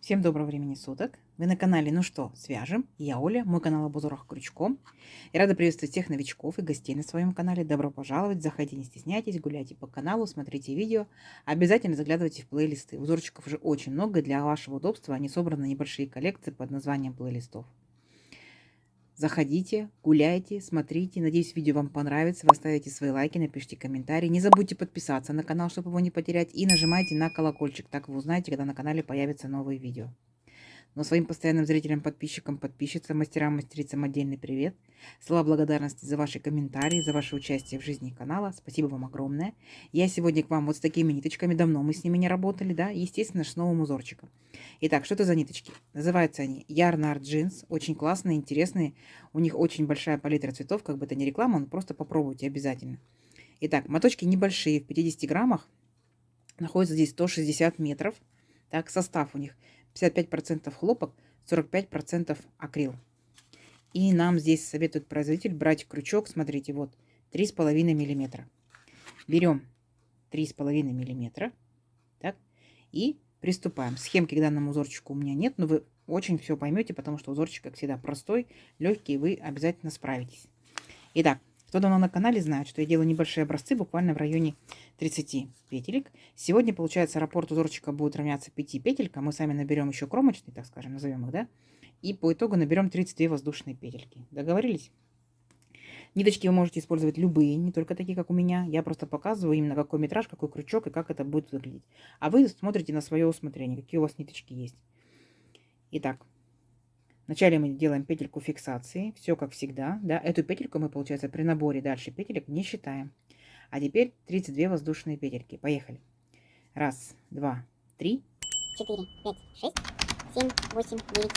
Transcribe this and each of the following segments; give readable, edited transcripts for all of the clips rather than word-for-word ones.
Всем доброго времени суток. Вы на канале «Ну что, свяжем?» Я Оля, мой канал об узорах крючком. И рада приветствовать всех новичков и гостей на своем канале. Добро пожаловать, заходите, не стесняйтесь, гуляйте по каналу, смотрите видео. Обязательно заглядывайте в плейлисты. Узорчиков уже очень много, для вашего удобства они собраны небольшие коллекции под названием плейлистов. Заходите, гуляйте, смотрите. Надеюсь, видео вам понравится. Вы оставите свои лайки, напишите комментарии. Не забудьте подписаться на канал, чтобы его не потерять. И нажимайте на колокольчик. Так вы узнаете, когда на канале появятся новые видео. Но своим постоянным зрителям, подписчикам, подписчицам, мастерам, мастерицам отдельный привет. Слова благодарности за ваши комментарии, за ваше участие в жизни канала. Спасибо вам огромное. Я сегодня к вам вот с такими ниточками. Давно мы с ними не работали, да? Естественно, с новым узорчиком. Итак, что это за ниточки? Называются они Yarn Art Jeans. Очень классные, интересные. У них очень большая палитра цветов. Как бы это не реклама, но просто попробуйте обязательно. Итак, моточки небольшие, в 50 граммах. Находится здесь 160 метров. Так, состав у них 55% хлопок, 45% акрил. И нам здесь советует производитель брать крючок, смотрите, вот 3,5 миллиметра. Берем 3,5 миллиметра. Так, и приступаем. Схемки к данному узорчику у меня нет, но вы очень все поймете, потому что узорчик, как всегда, простой, легкий, вы обязательно справитесь. Итак, кто давно на канале знает, что я делаю небольшие образцы, буквально в районе 30 петелек. Сегодня, получается, раппорт узорчика будет равняться 5 петелькам. Мы сами наберем еще кромочные, так скажем, назовем их, да? И по итогу наберем 32 воздушные петельки. Договорились? Ниточки вы можете использовать любые, не только такие, как у меня. Я просто показываю именно какой метраж, какой крючок и как это будет выглядеть. А вы смотрите на свое усмотрение, какие у вас ниточки есть. Итак, вначале мы делаем петельку фиксации, все как всегда, да, эту петельку мы, получается, при наборе дальше петелек не считаем. А теперь 32 воздушные петельки. Поехали. Раз, два, три. 4, 5, 6, 7, 8, 9,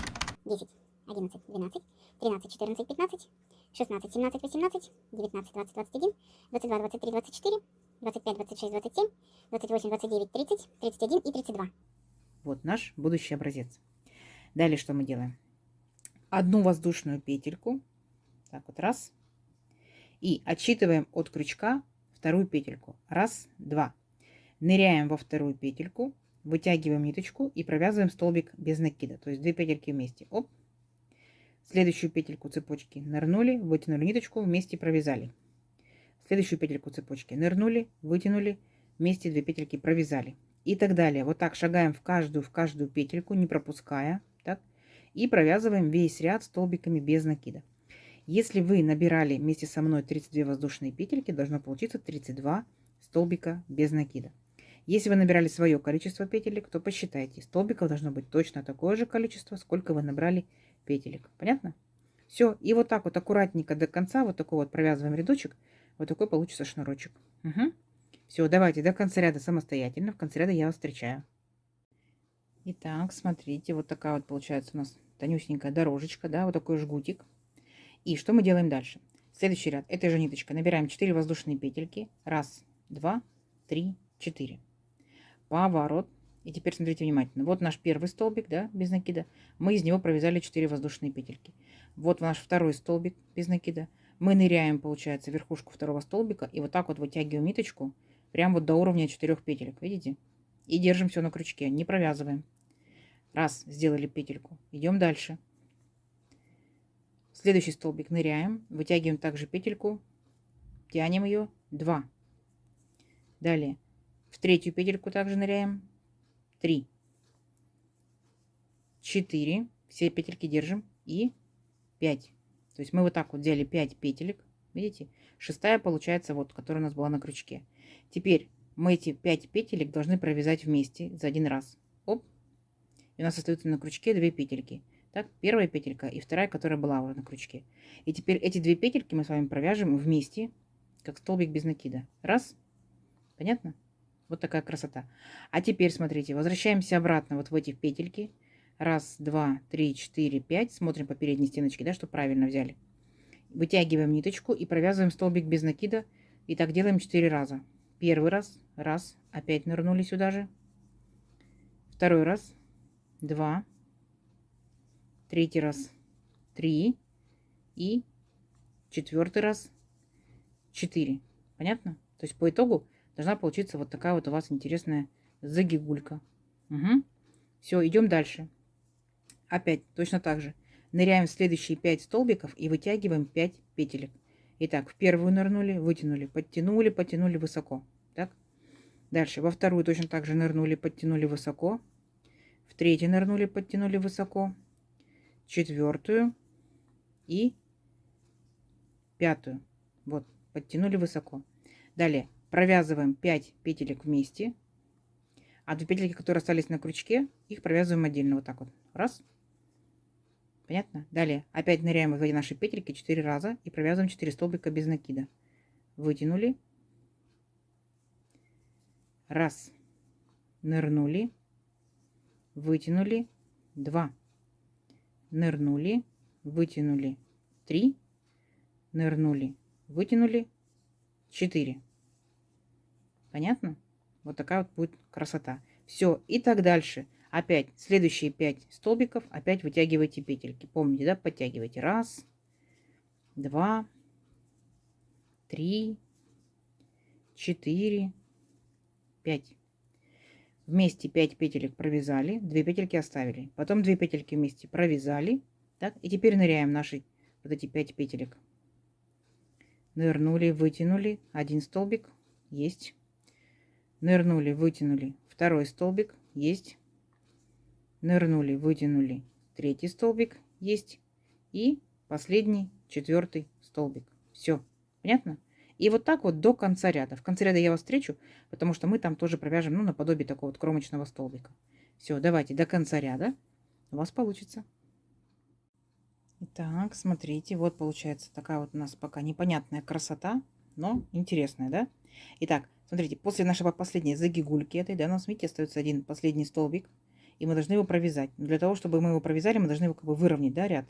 10, 11, 12, 13, 14, 15, 16, 17, 18, 19, 20, 21, 22, 23, 24, 25, 26, 27, 28, 29, 30, 31 и 32. Вот наш будущий образец. Далее что мы делаем? Одну воздушную петельку. Так вот, раз. И отсчитываем от крючка вторую петельку. Раз, два. Ныряем во вторую петельку, вытягиваем ниточку и провязываем столбик без накида. То есть 2 петельки вместе. Оп. Следующую петельку цепочки нырнули, вытянули ниточку, вместе провязали. Следующую петельку цепочки нырнули, вытянули, вместе 2 петельки провязали. И так далее. Вот так шагаем в каждую петельку, не пропуская. Так. И провязываем весь ряд столбиками без накида. Если вы набирали вместе со мной 32 воздушные петельки, должно получиться 32 столбика без накида. Если вы набирали свое количество петелек, то посчитайте. Столбиков должно быть точно такое же количество, сколько вы набрали петелек. Понятно? Все. И вот так вот аккуратненько до конца, вот такой вот провязываем рядочек. Вот такой получится шнурочек. Угу. Все, давайте до конца ряда самостоятельно. В конце ряда я вас встречаю. Итак, смотрите, вот такая вот получается у нас тонюсенькая дорожечка, да, вот такой жгутик. И что мы делаем дальше? Следующий ряд. Этой же ниточкой набираем 4 воздушные петельки. Раз, два, три, 4. Поворот. И теперь смотрите внимательно. Вот наш первый столбик, да, без накида. Мы из него провязали 4 воздушные петельки. Вот наш второй столбик без накида. Мы ныряем, получается, верхушку второго столбика и вот так вот вытягиваем ниточку прямо вот до уровня 4 петелек. Видите? И держим все на крючке. Не провязываем. Раз, сделали петельку. Идем дальше. В следующий столбик ныряем, вытягиваем также петельку, тянем ее, 2. Далее в третью петельку также ныряем, 3, 4, все петельки держим и 5. То есть мы вот так вот взяли 5 петелек, видите, шестая получается вот, которая у нас была на крючке. Теперь мы эти 5 петелек должны провязать вместе за один раз. Оп, и у нас остаются на крючке 2 петельки. Так, первая петелька и вторая, которая была уже на крючке. И теперь эти 2 петельки мы с вами провяжем вместе, как столбик без накида. Раз. Понятно? Вот такая красота. А теперь, смотрите, возвращаемся обратно вот в эти петельки. Раз, два, три, 4, 5. Смотрим по передней стеночке, да, чтобы правильно взяли. Вытягиваем ниточку и провязываем столбик без накида. И так делаем 4 раза. Первый раз. Раз. Опять нырнули сюда же. Второй раз. 2. Третий раз 3 и четвертый раз 4. Понятно? То есть по итогу должна получиться вот такая вот у вас интересная загигулька. Угу. Все, идем дальше. Опять точно так же. Ныряем в следующие 5 столбиков и вытягиваем 5 петелек. Итак, в первую нырнули, вытянули, подтянули, потянули высоко. Так. Дальше во вторую точно так же нырнули, подтянули высоко. В третью нырнули, подтянули высоко. Четвертую и пятую. Вот, подтянули высоко. Далее провязываем 5 петелек вместе. А 2 петельки, которые остались на крючке, их провязываем отдельно. Вот так вот. Раз. Понятно? Далее опять ныряем в эти наши петельки 4 раза и провязываем 4 столбика без накида. Вытянули. Раз. Нырнули. Вытянули. 2. Нырнули. Вытянули. 3. Нырнули. Вытянули. 4. Понятно? Вот такая вот будет красота. Все, и так дальше. Опять следующие 5 столбиков, опять вытягивайте петельки. Помните, да, подтягивайте. Раз, 2, 3, 4, 5. Вместе 5 петелек провязали, 2 петельки оставили. Потом 2 петельки вместе провязали. Так, и теперь ныряем наши вот эти 5 петелек. Нырнули, вытянули. 1 столбик. Есть. Нырнули, вытянули. 2 столбик. Есть. Нырнули, вытянули. 3 столбик. Есть. И последний, 4 столбик. Все. Понятно? И вот так вот до конца ряда. В конце ряда я вас встречу, потому что мы там тоже провяжем, ну, наподобие такого вот кромочного столбика. Все, давайте до конца ряда. У вас получится. Итак, смотрите, вот получается такая вот у нас пока непонятная красота, но интересная, да? Итак, смотрите, после нашего последней загигульки этой, да, у нас, видите, остается один последний столбик, и мы должны его провязать. Но для того, чтобы мы его провязали, мы должны его как бы выровнять, да, ряд.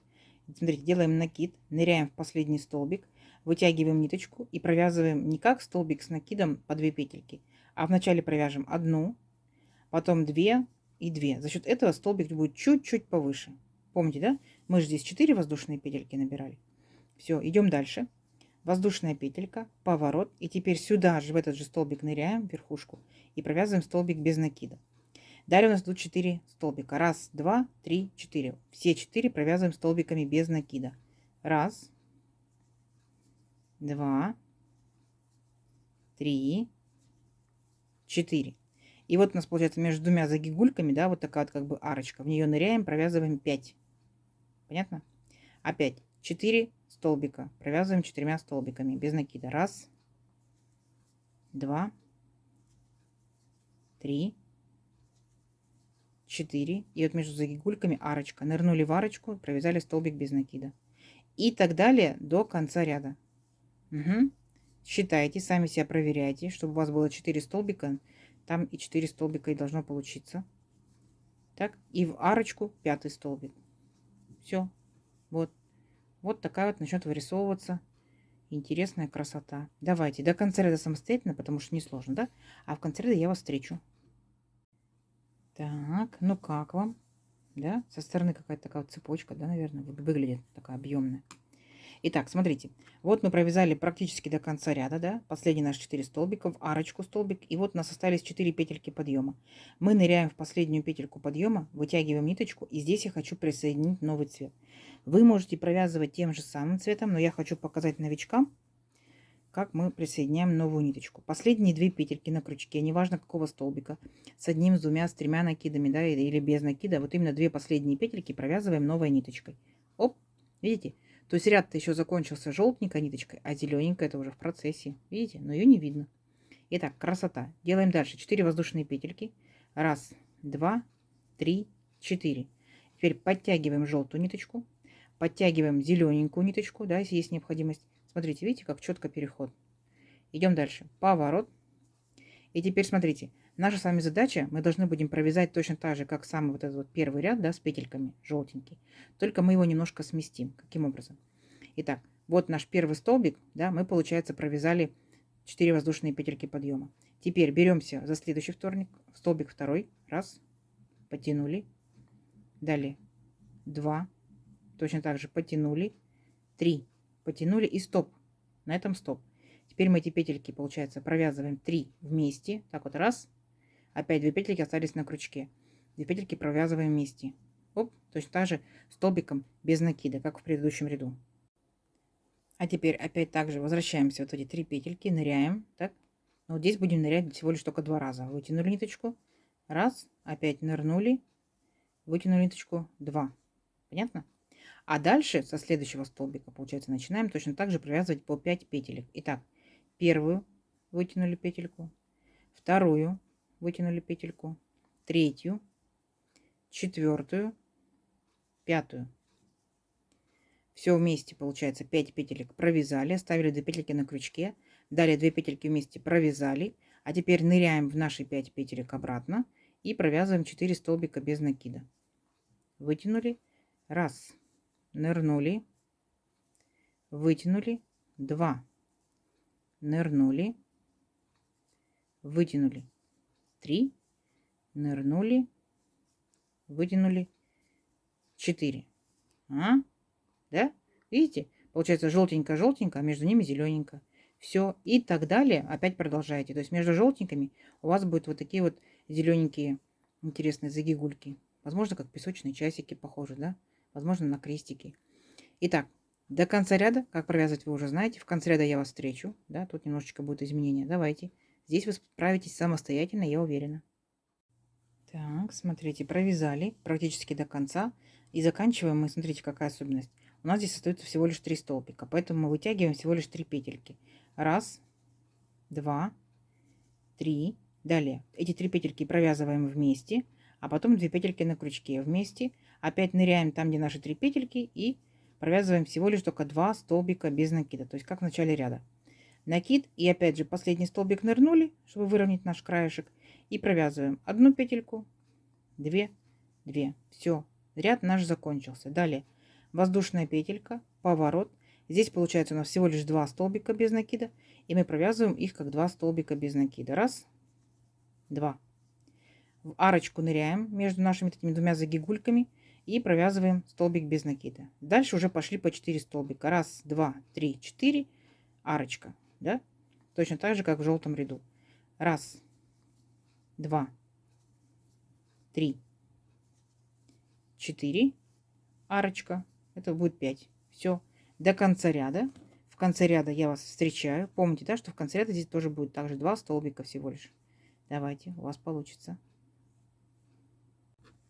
Смотрите, делаем накид, ныряем в последний столбик, вытягиваем ниточку и провязываем не как столбик с накидом по 2 петельки, а вначале провяжем 1, потом 2 и 2. За счет этого столбик будет чуть-чуть повыше. Помните, да? Мы же здесь 4 воздушные петельки набирали. Все, идем дальше. Воздушная петелька, поворот. И теперь сюда же, в этот же столбик ныряем, в верхушку, и провязываем столбик без накида. Далее у нас тут 4 столбика. Раз, 2, 3, 4. Все 4 провязываем столбиками без накида. Раз, 2, 3, 4. И вот у нас получается между двумя загигульками, да, вот такая вот как бы арочка. В нее ныряем, провязываем 5. Понятно? Опять 4 столбика. Провязываем 4 столбиками без накида. Раз, 2, 3, 4. И вот между загигульками арочка. Нырнули в арочку, провязали столбик без накида. И так далее до конца ряда. Угу. Считайте, сами себя проверяйте, чтобы у вас было 4 столбика. Там и 4 столбика и должно получиться. Так, и в арочку 5 столбик. Все. Вот. Вот такая вот начнет вырисовываться интересная красота. Давайте до конца ряда самостоятельно, потому что несложно, да? А в конце ряда я вас встречу. Так, ну как вам? Да, со стороны какая-то такая вот цепочка, да, наверное, выглядит такая объемная. Итак, смотрите, вот мы провязали практически до конца ряда, да, последние наши 4 столбика, в арочку столбик, и вот у нас остались 4 петельки подъема. Мы ныряем в последнюю петельку подъема, вытягиваем ниточку, и здесь я хочу присоединить новый цвет. Вы можете провязывать тем же самым цветом, но я хочу показать новичкам, как мы присоединяем новую ниточку. Последние 2 петельки на крючке, неважно какого столбика, с одним, с двумя, с 3 накидами, да, или без накида, вот именно 2 последние петельки провязываем новой ниточкой. Оп, видите? То есть ряд-то еще закончился желтенькой ниточкой, а зелененькая это уже в процессе. Видите? Но ее не видно. Итак, красота. Делаем дальше. 4 воздушные петельки. Раз, 2, 3, 4. Теперь подтягиваем желтую ниточку. Подтягиваем зелененькую ниточку, да, если есть необходимость. Смотрите, видите, как четко переход. Идем дальше. Поворот. И теперь смотрите. Наша с вами задача, мы должны будем провязать точно так же, как самый вот этот вот первый ряд, да, с петельками желтенький. Только мы его немножко сместим. Каким образом? Итак, вот наш первый столбик, да, мы, получается, провязали 4 воздушные петельки подъема. Теперь беремся за следующий вторник, столбик второй, раз, потянули, далее 2, точно так же потянули, 3, потянули и стоп. На этом стоп. Теперь мы эти петельки, получается, провязываем 3 вместе, так вот раз, опять 2 петельки остались на крючке. 2 петельки провязываем вместе. Оп, точно так же столбиком без накида, как в предыдущем ряду. А теперь опять также возвращаемся вот эти 3 петельки, ныряем, так. Но вот здесь будем нырять всего лишь только 2 раза. Вытянули ниточку, раз, опять нырнули, вытянули ниточку, 2. Понятно? А дальше со следующего столбика, получается, начинаем точно так же провязывать по 5 петелек. Итак, первую вытянули петельку, вторую вытянули петельку, третью, четвертую, пятую. Все вместе, получается, 5 петелек провязали, оставили 2 петельки на крючке, далее 2 петельки вместе провязали, а теперь ныряем в наши 5 петелек обратно и провязываем 4 столбика без накида. Вытянули, раз, нырнули, вытянули, 2, нырнули, вытянули, 3, нырнули, вытянули, 4. Да? Видите? Получается желтенько-желтенько, а между ними зелененько. Все. И так далее. Опять продолжаете. То есть между желтенькими у вас будут вот такие вот зелененькие интересные загигульки. Возможно, как песочные часики похожи, да? Возможно, на крестики. Итак, до конца ряда, как провязывать вы уже знаете. В конце ряда я вас встречу. Да? Тут немножечко будет изменения. Давайте. Здесь вы справитесь самостоятельно, я уверена. Так, смотрите, провязали практически до конца. И заканчиваем мы, смотрите, какая особенность. У нас здесь остается всего лишь 3 столбика, поэтому мы вытягиваем всего лишь 3 петельки. Раз, два, три. Далее эти 3 петельки провязываем вместе, а потом 2 петельки на крючке вместе. Опять ныряем там, где наши 3 петельки, и провязываем всего лишь только 2 столбика без накида, то есть как в начале ряда. Накид, и опять же последний столбик нырнули, чтобы выровнять наш краешек, и провязываем 1 петельку, 2, 2. Все, ряд наш закончился. Далее воздушная петелька, поворот. Здесь получается у нас всего лишь 2 столбика без накида, и мы провязываем их как 2 столбика без накида. Раз, два. В арочку ныряем между нашими этими двумя загигульками и провязываем столбик без накида. Дальше уже пошли по 4 столбика. Раз, два, три, 4. Арочка, да? Точно так же, как в желтом ряду. Раз, два, три, 4. Арочка. Это будет 5. Все. До конца ряда. В конце ряда я вас встречаю. Помните, да, что в конце ряда здесь тоже будет также 2 столбика всего лишь. Давайте, у вас получится.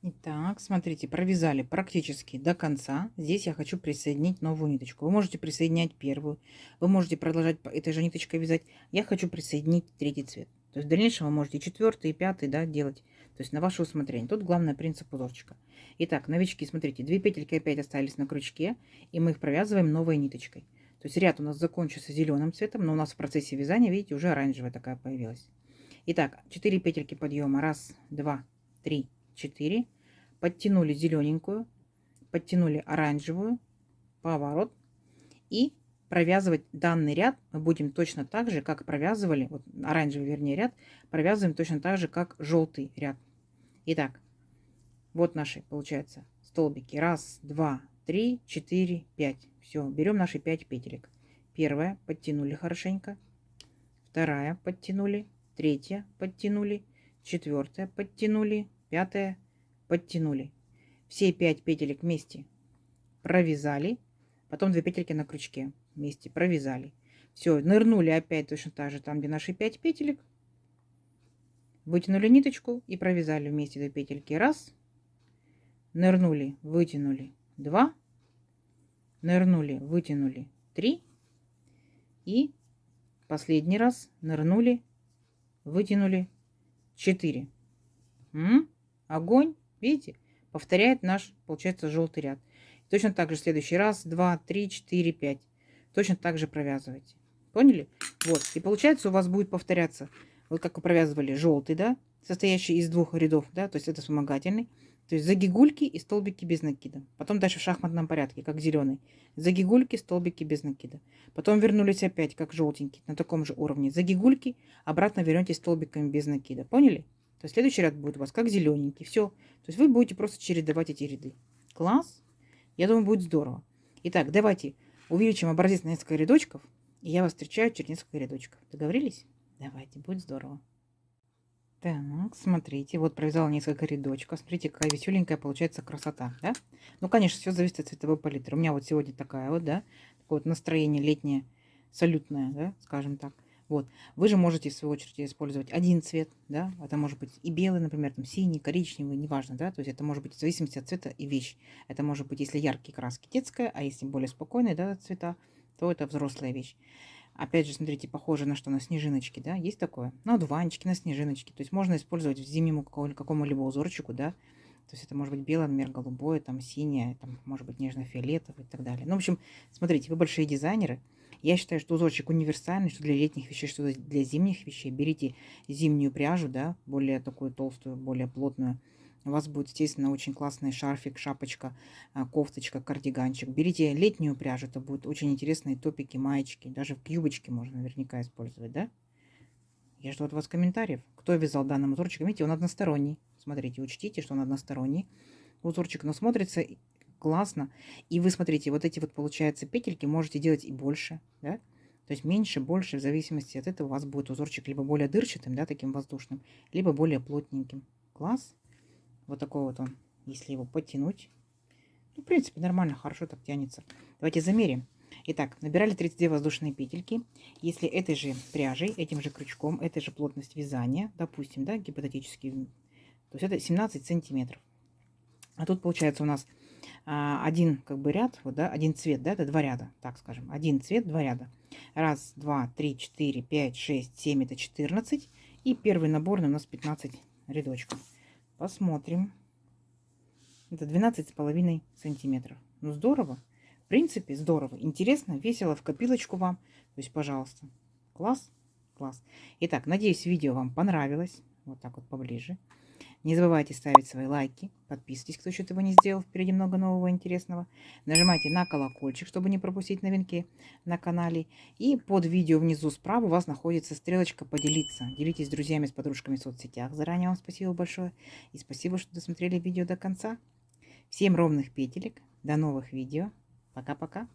Итак, смотрите, провязали практически до конца. Здесь я хочу присоединить новую ниточку. Вы можете присоединять первую. Вы можете продолжать этой же ниточкой вязать. Я хочу присоединить третий цвет. То есть в дальнейшем вы можете 4 и 5, да, делать. То есть на ваше усмотрение. Тут главное принцип узорчика. Итак, новички, смотрите, 2 петельки опять остались на крючке, и мы их провязываем новой ниточкой. То есть ряд у нас закончился зеленым цветом, но у нас в процессе вязания, видите, уже оранжевая такая появилась. Итак, 4 петельки подъема. Раз, два, три, 4. Подтянули зелененькую, подтянули оранжевую, поворот. И провязывать данный ряд мы будем точно так же, как провязывали, вот оранжевый, вернее, ряд, провязываем точно так же, как желтый ряд. Итак, вот наши, получается, столбики. Раз, два, три, 4, 5. Все, берем наши 5 петелек. Первая подтянули хорошенько, вторая подтянули, третья подтянули, четвертая подтянули, пятая подтянули. Все 5 петелек вместе провязали, потом 2 петельки на крючке вместе провязали. Все, нырнули опять точно так же, там, где наши 5 петелек, вытянули ниточку и провязали вместе 2 петельки. Раз, нырнули, вытянули, 2, нырнули, вытянули, 3, и последний раз нырнули, вытянули, 4. Огонь, видите, повторяет наш, получается, желтый ряд. Точно так же следующий раз, 2, 3, 4, 5. Точно так же провязывайте. Поняли? Вот. И получается у вас будет повторяться, вот как вы провязывали желтый, да, состоящий из 2 рядов, да, то есть это вспомогательный. То есть загигульки и столбики без накида. Потом дальше в шахматном порядке, как зеленый. Загигульки, столбики без накида. Потом вернулись опять, как желтенький, на таком же уровне. Загигульки, обратно вернетесь столбиками без накида. Поняли? То есть следующий ряд будет у вас как зелененький. Все. То есть вы будете просто чередовать эти ряды. Класс. Я думаю, будет здорово. Итак, давайте увеличим образец на несколько рядочков. И я вас встречаю через несколько рядочков. Договорились? Давайте, будет здорово. Так, смотрите, вот провязала несколько рядочков. Смотрите, какая веселенькая получается красота, да? Ну, конечно, все зависит от цветовой палитры. У меня вот сегодня такая вот, да, такое вот настроение летнее, салютное, да, скажем так. Вот. Вы же можете, в свою очередь, использовать один цвет, да, это может быть и белый, например, там синий, коричневый, неважно, да, то есть это может быть в зависимости от цвета и вещь. Это может быть, если яркие краски, детская, а если более спокойные, да, цвета, то это взрослая вещь. Опять же, смотрите, похоже на что? На снежиночки, да? Есть такое? На одуванчики, на снежиночки. То есть можно использовать в зимнему какому-либо узорчику, да? То есть это может быть белое, например, голубое, там синее, там может быть нежно-фиолетовое и так далее. Ну, в общем, смотрите, вы большие дизайнеры. Я считаю, что узорчик универсальный, что для летних вещей, что для зимних вещей. Берите зимнюю пряжу, да, более такую толстую, более плотную. У вас будет, естественно, очень классный шарфик, шапочка, кофточка, кардиганчик. Берите летнюю пряжу, это будут очень интересные топики, маечки. Даже в юбочке можно наверняка использовать, да? Я жду от вас комментариев. Кто вязал данным узорчиком? Видите, он односторонний. Смотрите, учтите, что он односторонний узорчик, но смотрится классно. И вы смотрите, вот эти вот, получается, петельки можете делать и больше, да? То есть меньше, больше, в зависимости от этого у вас будет узорчик либо более дырчатым, да, таким воздушным, либо более плотненьким. Класс. Вот такой вот он, если его подтянуть. Ну, в принципе, нормально, хорошо так тянется. Давайте замерим. Итак, набирали 32 воздушные петельки. Если этой же пряжей, этим же крючком, этой же плотность вязания, допустим, да, гипотетически, то есть это 17 сантиметров. А тут получается у нас один как бы ряд, вот, да, один цвет, да, это два ряда, так скажем. Один цвет, два ряда. Раз, два, три, 4, 5, 6, 7, это 14. И первый наборный у нас 15 рядочков. Посмотрим. Это 12,5 сантиметров. Ну, здорово. В принципе, здорово. Интересно, весело, в копилочку вам. То есть, пожалуйста. Класс. Класс. Итак, надеюсь, видео вам понравилось. Вот так вот поближе. Не забывайте ставить свои лайки. Подписывайтесь, кто еще этого не сделал. Впереди много нового интересного. Нажимайте на колокольчик, чтобы не пропустить новинки на канале. И под видео внизу справа у вас находится стрелочка «Поделиться». Делитесь с друзьями, с подружками в соцсетях. Заранее вам спасибо большое. И спасибо, что досмотрели видео до конца. Всем ровных петелек. До новых видео. Пока-пока.